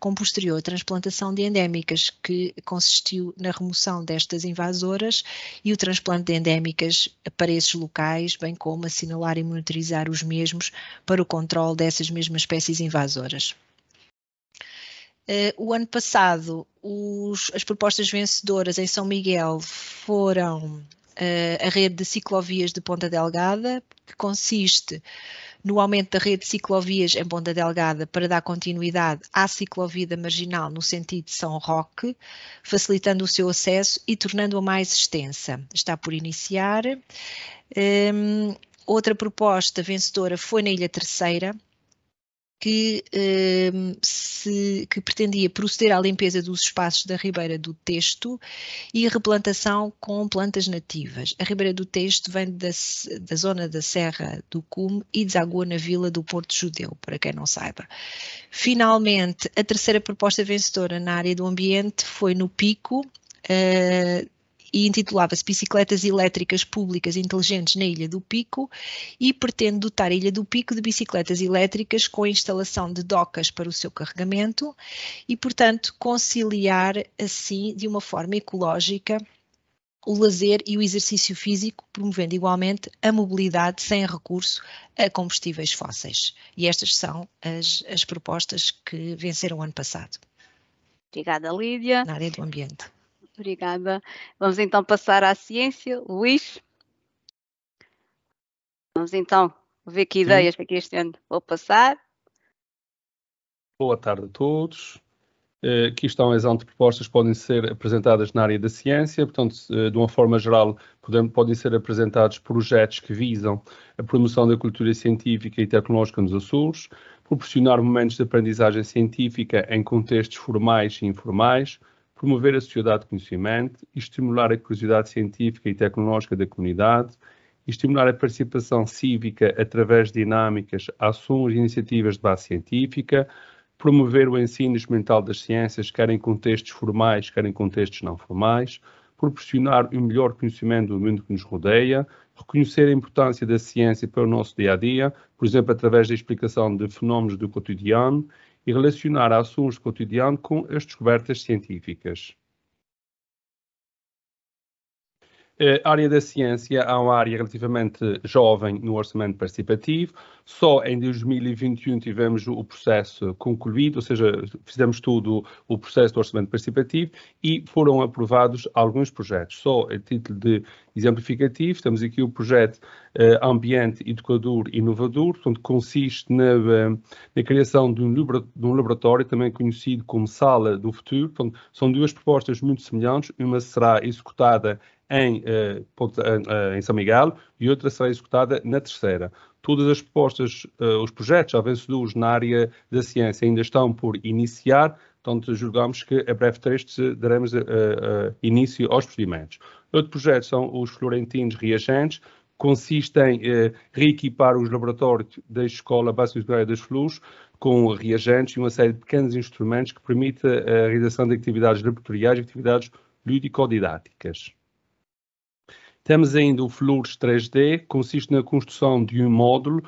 com posterior transplantação de endémicas, que consistiu na remoção destas invasoras e o transplante de endémicas para esses locais, bem como assinalar e monitorizar os mesmos para o controle dessas mesmas espécies invasoras. O ano passado, as propostas vencedoras em São Miguel foram a rede de ciclovias de Ponta Delgada, que consiste no aumento da rede de ciclovias em Ponta Delgada para dar continuidade à ciclovia da Marginal no sentido de São Roque, facilitando o seu acesso e tornando-a mais extensa. Está por iniciar. Outra proposta vencedora foi na Ilha Terceira, que pretendia proceder à limpeza dos espaços da Ribeira do Testo e a replantação com plantas nativas. A Ribeira do Testo vem da zona da Serra do Cume e desagua na vila do Porto Judeu, para quem não saiba. Finalmente, a terceira proposta vencedora na área do ambiente foi no Pico, e intitulava-se Bicicletas Elétricas Públicas Inteligentes na Ilha do Pico e pretende dotar a Ilha do Pico de bicicletas elétricas com a instalação de docas para o seu carregamento e, portanto, conciliar assim, de uma forma ecológica, o lazer e o exercício físico, promovendo igualmente a mobilidade sem recurso a combustíveis fósseis. E estas são as propostas que venceram o ano passado. Obrigada, Lídia. Na área do ambiente. Obrigada. Vamos então passar à ciência. Luís? Vamos então ver que ideias para que este ano vou passar. Boa tarde a todos. Aqui estão as antepropostas que podem ser apresentadas na área da ciência. Portanto, de uma forma geral, podem ser apresentados projetos que visam a promoção da cultura científica e tecnológica nos Açores, proporcionar momentos de aprendizagem científica em contextos formais e informais, promover a sociedade de conhecimento, estimular a curiosidade científica e tecnológica da comunidade, estimular a participação cívica através de dinâmicas, ações e iniciativas de base científica, promover o ensino experimental das ciências, quer em contextos formais, quer em contextos não formais, proporcionar um melhor conhecimento do mundo que nos rodeia, reconhecer a importância da ciência para o nosso dia-a-dia, por exemplo, através da explicação de fenómenos do cotidiano, e relacionar ações do cotidiano com as descobertas científicas. A área da ciência é uma área relativamente jovem no orçamento participativo. Só em 2021 tivemos o processo concluído, ou seja, fizemos todo o processo do orçamento participativo e foram aprovados alguns projetos. Só a título de exemplificativo, temos aqui o projeto Ambiente Educador Inovador, portanto, consiste na criação de um laboratório, também conhecido como Sala do Futuro. Portanto, são duas propostas muito semelhantes, uma será executada em São Miguel e outra será executada na Terceira. Todas as propostas, os projetos já vencedores na área da ciência ainda estão por iniciar, portanto julgamos que a breve trecho daremos início aos procedimentos. Outro projeto são os Florentinos Reagentes, consiste em reequipar os laboratórios da Escola Básica Secundária das Flores com reagentes e uma série de pequenos instrumentos que permitem a realização de atividades laboratoriais e atividades lúdico-didáticas. Temos ainda o Flores 3D, consiste na construção de um módulo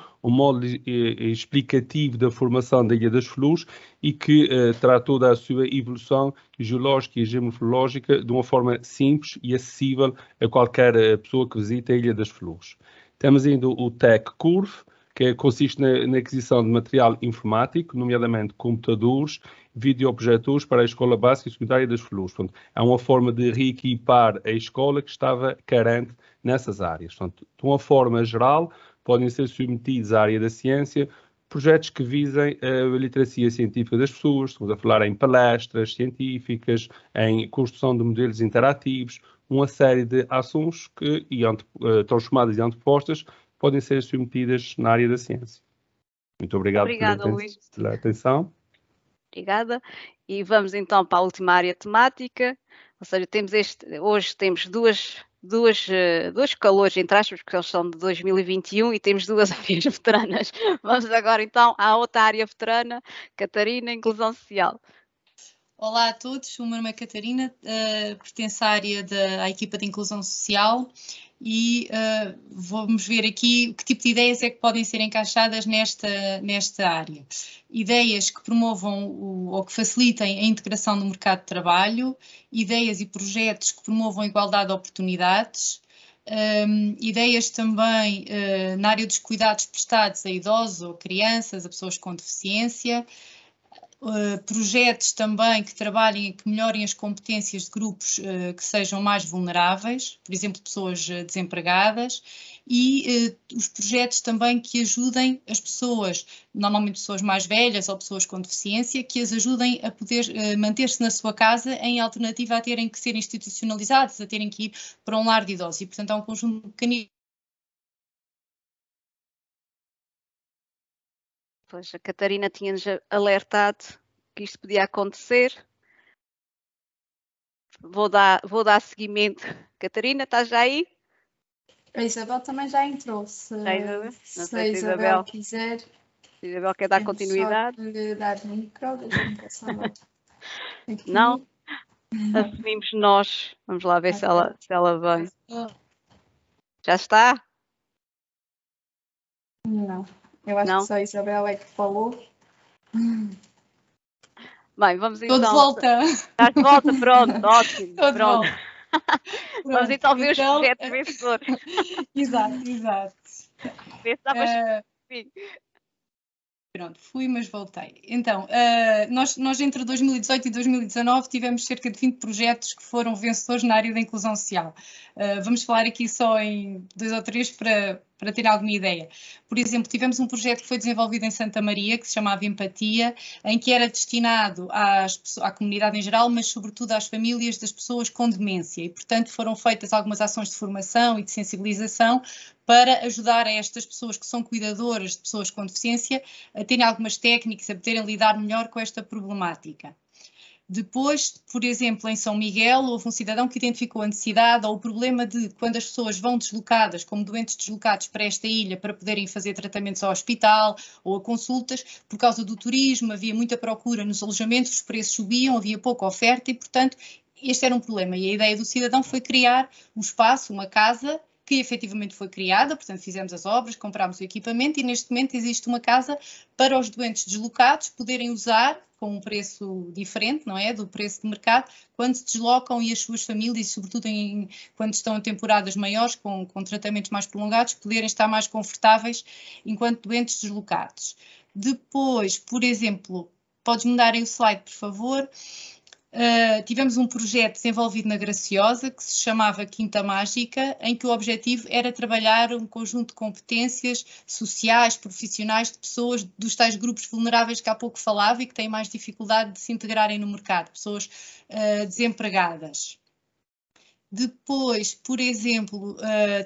explicativo da formação da Ilha das Flores e que terá toda a sua evolução geológica e geomorfológica de uma forma simples e acessível a qualquer pessoa que visite a Ilha das Flores. Temos ainda o Tech Curve, que consiste na aquisição de material informático, nomeadamente computadores, videoprojetores para a Escola Básica e Secundária das Flores. Portanto, é uma forma de reequipar a escola que estava carente nessas áreas. Portanto, de uma forma geral, podem ser submetidos à área da ciência projetos que visem a literacia científica das pessoas. Estamos a falar em palestras científicas, em construção de modelos interativos, uma série de ações que estão chamadas e antepostas, podem ser submetidas na área da ciência. Muito obrigado pela atenção. Obrigada. E vamos então para a última área temática, ou seja, hoje temos dois calores, entre aspas, porque eles são de 2021 e temos duas áreas veteranas. Vamos agora então à outra área veterana, Catarina, Inclusão Social. Olá a todos, o meu nome é Catarina, pertenço à equipa de Inclusão Social e vamos ver aqui que tipo de ideias é que podem ser encaixadas nesta área. Ideias que promovam ou que facilitem a integração no mercado de trabalho, ideias e projetos que promovam a igualdade de oportunidades, ideias também na área dos cuidados prestados a idosos ou crianças, a pessoas com deficiência, projetos também que trabalhem e que melhorem as competências de grupos que sejam mais vulneráveis, por exemplo, pessoas desempregadas, e os projetos também que ajudem as pessoas, normalmente pessoas mais velhas ou pessoas com deficiência, que as ajudem a poder manter-se na sua casa em alternativa a terem que ser institucionalizados, a terem que ir para um lar de idosos. E, portanto, há um conjunto de mecanismos. Pois, a Catarina tinha-nos alertado que isto podia acontecer. Vou dar seguimento. Catarina, estás já aí? A Isabel também já entrou. Se a Isabel quiser. Se a Isabel quer dar continuidade. Só lhe dar no micro, deixa-me passar aqui. Não? Assumimos nós. Vamos lá ver se ela vem. Já está? Não. Eu acho que só a Isabel é que falou. Bem, vamos então... Estou de volta. Estás de volta, pronto, ótimo. Estou de volta. Vamos então ver os projetos vencedores. Exato. Ver se dá para... Pronto, fui, mas voltei. Então, nós entre 2018 e 2019 tivemos cerca de 20 projetos que foram vencedores na área da inclusão social. Vamos falar aqui só em 2 ou 3 para ter alguma ideia. Por exemplo, tivemos um projeto que foi desenvolvido em Santa Maria, que se chamava Empatia, em que era destinado à comunidade em geral, mas sobretudo às famílias das pessoas com demência. E, portanto, foram feitas algumas ações de formação e de sensibilização para ajudar a estas pessoas que são cuidadoras de pessoas com deficiência a terem algumas técnicas, a poderem lidar melhor com esta problemática. Depois, por exemplo, em São Miguel, houve um cidadão que identificou a necessidade ou o problema de quando as pessoas vão deslocadas, como doentes deslocados para esta ilha, para poderem fazer tratamentos ao hospital ou a consultas, por causa do turismo, havia muita procura nos alojamentos, os preços subiam, havia pouca oferta e, portanto, este era um problema. E a ideia do cidadão foi criar um espaço, uma casa, que efetivamente foi criada, portanto fizemos as obras, comprámos o equipamento e neste momento existe uma casa para os doentes deslocados poderem usar com um preço diferente, não é, do preço de mercado, quando se deslocam e as suas famílias, sobretudo quando estão em temporadas maiores, com tratamentos mais prolongados, poderem estar mais confortáveis enquanto doentes deslocados. Depois, por exemplo, podes mudar aí o slide, por favor. Tivemos um projeto desenvolvido na Graciosa que se chamava Quinta Mágica, em que o objetivo era trabalhar um conjunto de competências sociais, profissionais de pessoas dos tais grupos vulneráveis que há pouco falava e que têm mais dificuldade de se integrarem no mercado, pessoas desempregadas. Depois, por exemplo,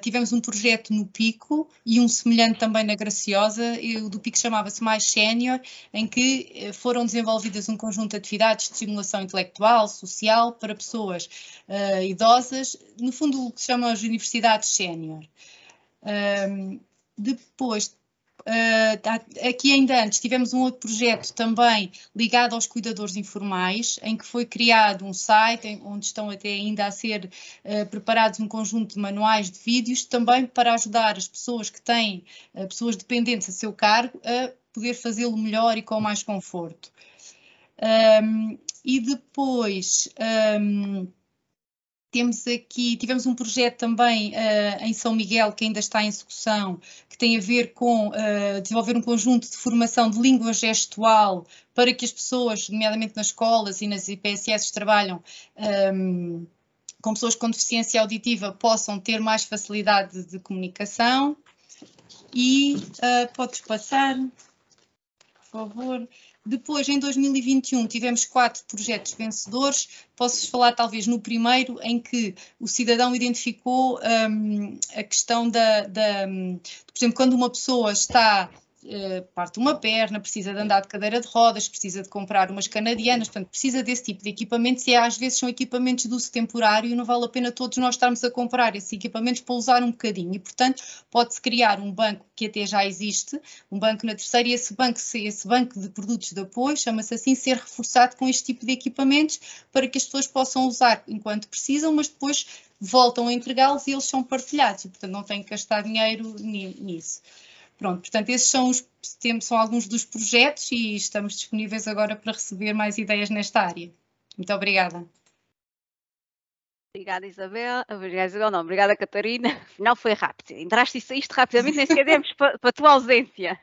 tivemos um projeto no Pico e um semelhante também na Graciosa, o do Pico chamava-se Mais Sénior, em que foram desenvolvidas um conjunto de atividades de estimulação intelectual, social, para pessoas idosas, no fundo o que se chama as universidades sénior. Depois, aqui ainda antes tivemos um outro projeto também ligado aos cuidadores informais, em que foi criado um site onde estão até ainda a ser preparados um conjunto de manuais de vídeos também para ajudar as pessoas que têm pessoas dependentes a seu cargo a poder fazê-lo melhor e com mais conforto. E depois tivemos um projeto também em São Miguel, que ainda está em execução, que tem a ver com desenvolver um conjunto de formação de língua gestual para que as pessoas, nomeadamente nas escolas e nas IPSS que trabalham com pessoas com deficiência auditiva, possam ter mais facilidade de comunicação. E podes passar, por favor. Depois, em 2021, tivemos 4 projetos vencedores. Posso falar, talvez, no primeiro, em que o cidadão identificou a questão por exemplo, quando uma pessoa parte uma perna, precisa de andar de cadeira de rodas, precisa de comprar umas canadianas, portanto, precisa desse tipo de equipamentos e às vezes são equipamentos de uso temporário e não vale a pena todos nós estarmos a comprar esses equipamentos para usar um bocadinho e, portanto, pode-se criar um banco que até já existe, um banco na terceira, e esse banco de produtos de apoio, chama-se assim, ser reforçado com este tipo de equipamentos para que as pessoas possam usar enquanto precisam, mas depois voltam a entregá-los e eles são partilhados e, portanto, não têm que gastar dinheiro nisso. Pronto, portanto, esses são alguns dos projetos e estamos disponíveis agora para receber mais ideias nesta área. Muito obrigada. Obrigada, Isabel. Não, obrigada, Catarina. Afinal, foi rápido. Entraste e saíste rapidamente, nem sequer demos para a tua ausência.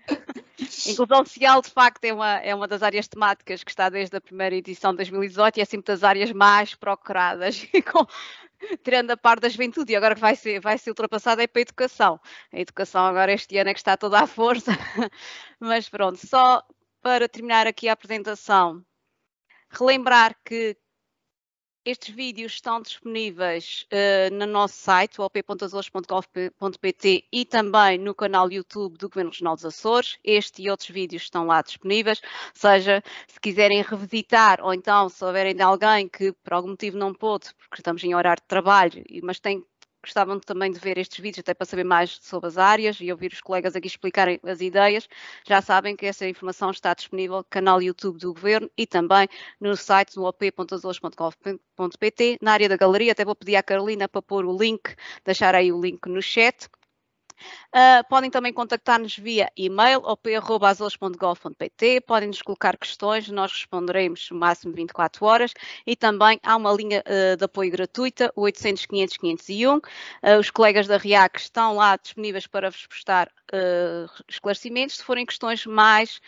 Inclusão social, de facto, é uma das áreas temáticas que está desde a primeira edição de 2018 e é sempre das áreas mais procuradas, tirando a parte da juventude, e agora que vai ser ultrapassada é para a educação. A educação agora este ano é que está toda à força. Mas pronto, só para terminar aqui a apresentação, relembrar que estes vídeos estão disponíveis no nosso site, op.azores.gov.pt, e também no canal YouTube do Governo Regional dos Açores. Este e outros vídeos estão lá disponíveis, ou seja, se quiserem revisitar, ou então se houverem de alguém que por algum motivo não pôde, porque estamos em horário de trabalho, mas gostavam também de ver estes vídeos até para saber mais sobre as áreas e ouvir os colegas aqui explicarem as ideias, já sabem que essa informação está disponível no canal YouTube do Governo e também no site no op.azores.gov.pt. Na área da galeria, até vou pedir à Carolina para pôr o link, deixar aí o link no chat. Podem também contactar-nos via e-mail op@azores.gov.pt, podem nos colocar questões, nós responderemos no máximo 24 horas e também há uma linha de apoio gratuita, 800 500 501. Os colegas da RIAC estão lá disponíveis para vos prestar esclarecimentos. Se forem questões mais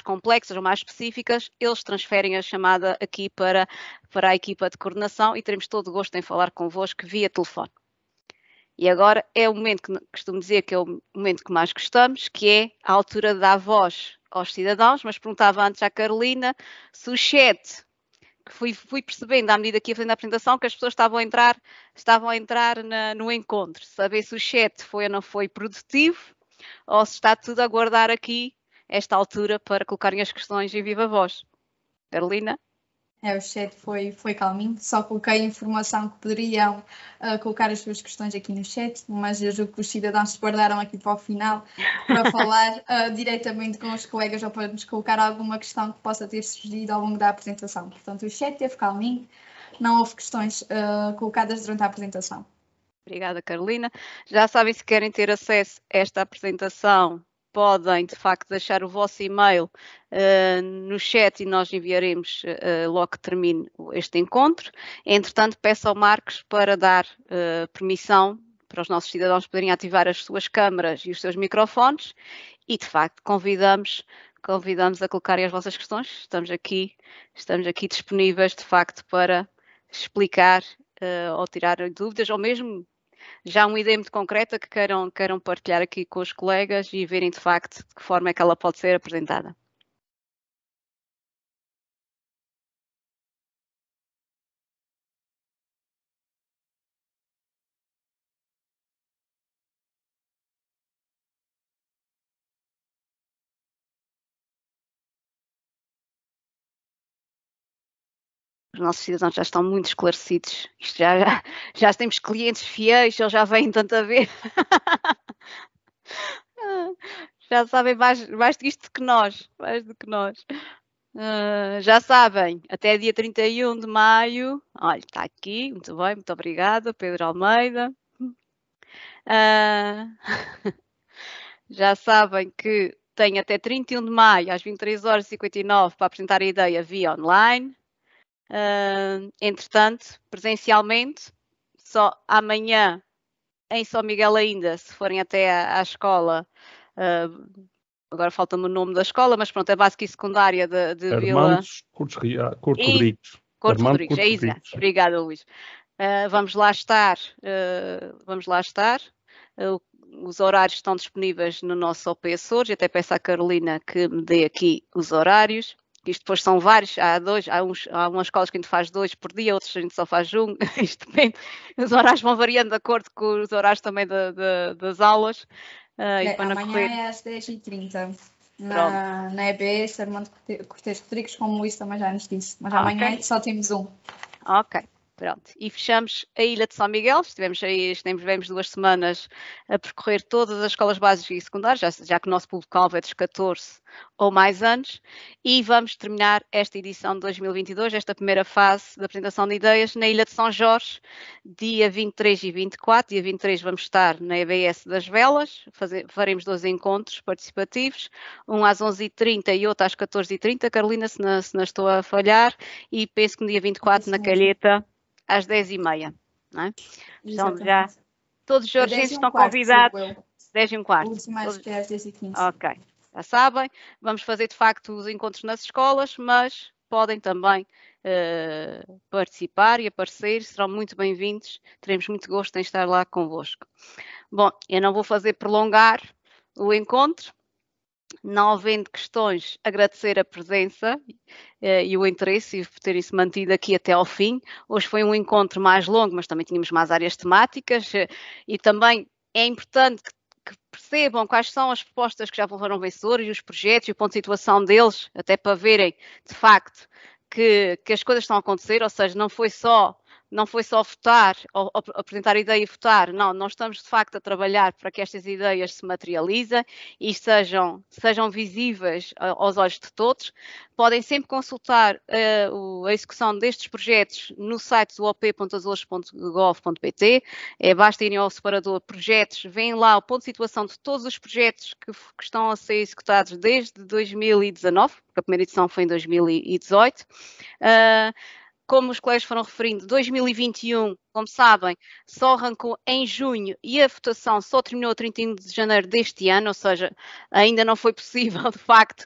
complexas ou mais específicas, eles transferem a chamada aqui para a equipa de coordenação e teremos todo o gosto em falar convosco via telefone. E agora é o momento que costumo dizer que é o momento que mais gostamos, que é a altura de dar voz aos cidadãos, mas perguntava antes à Carolina se o chat, que fui percebendo à medida que ia fazendo a apresentação, que as pessoas estavam a entrar no encontro, saber se o chat foi ou não foi produtivo, ou se está tudo a aguardar aqui esta altura para colocarem as questões em viva voz. Carolina? O chat foi calminho, só coloquei a informação que poderiam colocar as suas questões aqui no chat, mas eu julgo que os cidadãos se guardaram aqui para o final para falar diretamente com os colegas ou para nos colocar alguma questão que possa ter surgido ao longo da apresentação. Portanto, o chat teve calminho, não houve questões colocadas durante a apresentação. Obrigada, Carolina. Já sabem, se querem ter acesso a esta apresentação, podem, de facto, deixar o vosso e-mail no chat e nós enviaremos logo que termine este encontro. Entretanto, peço ao Marcos para dar permissão para os nossos cidadãos poderem ativar as suas câmaras e os seus microfones e, de facto, convidamos a colocarem as vossas questões. Estamos aqui disponíveis, de facto, para explicar ou tirar dúvidas, ou mesmo já uma ideia muito concreta que queiram partilhar aqui com os colegas e verem de facto de que forma é que ela pode ser apresentada. Os nossos cidadãos já estão muito esclarecidos. Isto já temos clientes fiéis, eles já vêm tanto a ver. Já sabem mais disto que nós, já sabem, até dia 31 de maio, olha, está aqui, muito bem, muito obrigada, Pedro Almeida. Já sabem que tem até 31 de maio, às 23h59, para apresentar a ideia via online. Entretanto, presencialmente, só amanhã, em São Miguel ainda, se forem até à escola, agora falta-me o nome da escola, mas pronto, é básica e secundária de Vila... Cortes Rodrigues. Cortes Rodrigues, é isso. Obrigada, Luís. Vamos lá estar. Os horários estão disponíveis no nosso OP Açores, até peço à Carolina que me dê aqui os horários. Isto depois são vários, há umas escolas que a gente faz 2 por dia, outras a gente só faz 1, isto depende. Os horários vão variando de acordo com os horários também das aulas. Amanhã é às 10h30, na EBS, Armando Cortes Rodrigues, como o Luís também já nos disse, mas amanhã só temos 1. Ok. Pronto, e fechamos a Ilha de São Miguel, estivemos 2 semanas a percorrer todas as escolas básicas e secundárias, já que o nosso público-alvo é dos 14 ou mais anos, e vamos terminar esta edição de 2022, esta primeira fase da apresentação de ideias, na Ilha de São Jorge, dia 23 e 24. Dia 23 vamos estar na EBS das Velas, faremos 2 encontros participativos, um às 11h30 e outro às 14h30, Carolina, se não estou a falhar, e penso que no dia 24 na Calheta, às 10h30, não é? Então já todos os jorgenses estão convidados. 10h15. O último acho que é às 10h15. Ok, já sabem. Vamos fazer de facto os encontros nas escolas, mas podem também participar e aparecer, serão muito bem-vindos. Teremos muito gosto em estar lá convosco. Bom, eu não vou fazer prolongar o encontro. Não havendo questões, agradecer a presença e o interesse e por terem-se mantido aqui até ao fim. Hoje foi um encontro mais longo, mas também tínhamos mais áreas temáticas e também é importante que percebam quais são as propostas que já foram vencedoras e os projetos e o ponto de situação deles, até para verem, de facto, que as coisas estão a acontecer, ou seja, não foi só votar, ou apresentar a ideia e votar, não, nós estamos de facto a trabalhar para que estas ideias se materializem e sejam visíveis aos olhos de todos. Podem sempre consultar a execução destes projetos no site do op.azores.gov.pt, basta irem ao separador projetos, veem lá o ponto de situação de todos os projetos que estão a ser executados desde 2019, porque a primeira edição foi em 2018. Como os colegas foram referindo, 2021, como sabem, só arrancou em junho e a votação só terminou a 31 de janeiro deste ano, ou seja, ainda não foi possível, de facto,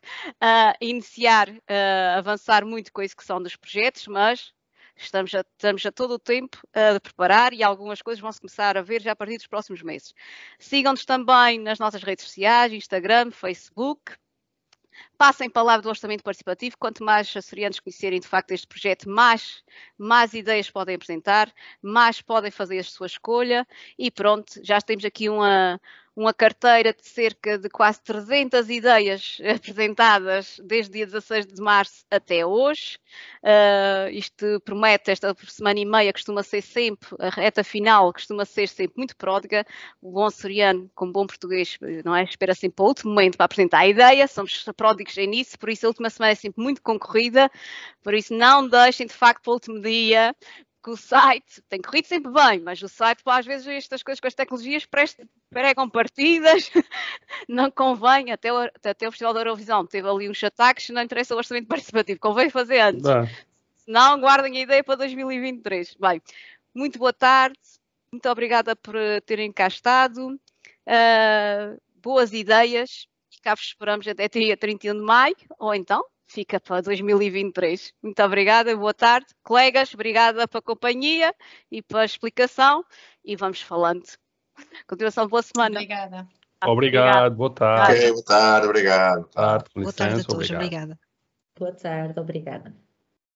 avançar muito com a execução dos projetos, mas estamos a todo o tempo a preparar e algumas coisas vão-se começar a ver já a partir dos próximos meses. Sigam-nos também nas nossas redes sociais, Instagram, Facebook. Passem palavra do orçamento participativo, quanto mais açorianos conhecerem de facto este projeto, mais ideias podem apresentar, mais podem fazer a sua escolha e pronto, já temos aqui uma carteira de cerca de quase 300 ideias apresentadas desde dia 16 de março até hoje. Isto promete, esta semana e meia costuma ser sempre, a reta final costuma ser sempre muito pródiga. O bom açoriano, como bom português, não é? Espera sempre para o último momento para apresentar a ideia, somos pródigos nisso, por isso a última semana é sempre muito concorrida, por isso não deixem de facto para o último dia, que o site tem corrido sempre bem, mas o site, às vezes, estas coisas com as tecnologias pregam partidas, não convém, até o Festival da Eurovisão teve ali uns ataques, não interessa o orçamento participativo, convém fazer antes. Se não, guardem a ideia para 2023. Bem, muito boa tarde, muito obrigada por terem cá estado, boas ideias, e cá vos esperamos até dia 31 de maio, ou então, fica para 2023. Muito obrigada, boa tarde. Colegas, obrigada pela companhia e pela explicação e vamos falando. Continuação de boa semana. Obrigada. Obrigado, boa tarde. Ok, boa tarde, obrigado. Boa tarde a todos, obrigada. Boa tarde, obrigada.